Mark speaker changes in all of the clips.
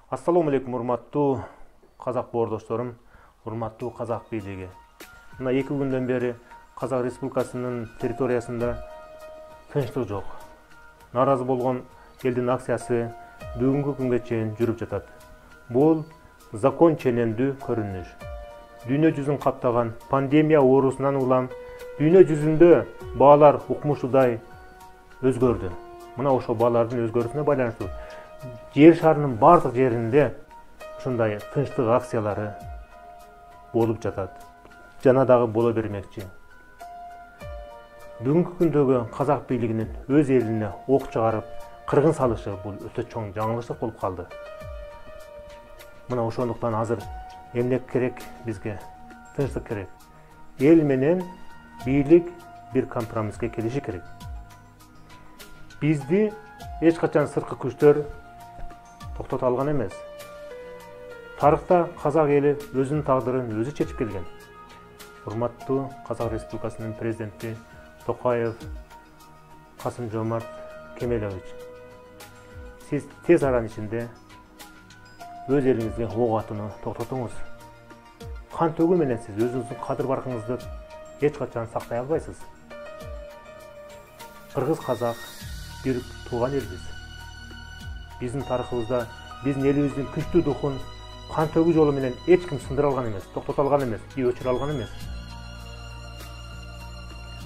Speaker 1: Ассаламу алейкум, урматтуу казак боордошторум, урматтуу казак бийлиги. Мына 2 күндөн бери Казак Республикасынын территориясында тынчтык жок. Наразы болгон элдин акциясы бүгүнкү күнгө чейин жүрүп жатат. Бул закон ченемдүү көрүнүш. Дүйнө жүзүн каптаган пандемия оорусунан улам дүйнө жүзүндө баалар укмушудай өзгөрдү. Мына ошол баалардын өзгөрүүсүнө байланыштуу жер шарынын бардык жеринде ушундай тынчтык акциялары болуп жатат. Жана дагы боло бермекчи. Бүгүнкү күндөгү казак бийлигинин өз элине ок чыгарып, кыргын салышы бул өтө чоң жаңылыштык болуп калды. Мына ошондуктан азыр эмне керек бизге? Тынчтык керек. Эл менен бийлик бир компромисске келиши керек. Бизди эч качан сырткы күчтөр токтото алган эмес. Тарыхта казак эли өзүнүн тагдырын өзү чечип келген. Урматтуу Казак Республикасынын президенти Токаев Касым-Жомарт Кемелович, сиз тез аранын ичинде өз элиңизге ок атууну токтотуңуз. Кан төгүү менен сиз өзүңүздүн кадыр баркыңызды эч качан сактай албайсыз. Кыргыз казак бир тууган элбиз. Биздин тарыхыбызда биздин элибиздин күчтүү духун кан төгүү жолу менен эч ким сындыра алган эмес, токтото алган эмес, өчүрө алган эмес.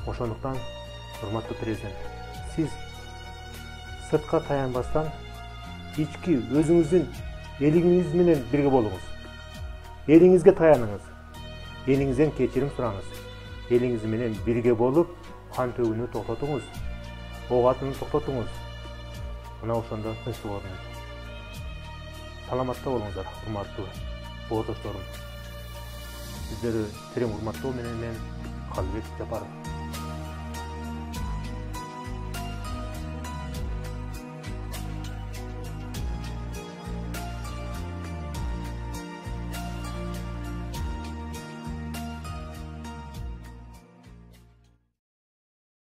Speaker 1: Ошондуктан, урматтуу президент, сиз сыртка таянбастан ички өзүңүздүн элиңиз менен бирге болуңуз. Элиңизге таяныңыз. Элиңизден кечирим сураңыз. Элиңиз менен бирге болуп, кан төгүүнү токтотуңуз. Ок атууну токтотуңуз. Мына ошондо тынчтык орнойт. Саламатта болуңуздар, урматтуу боордошторум. Сиздерди терең урматтоо менен мен Калыбек Жапаров.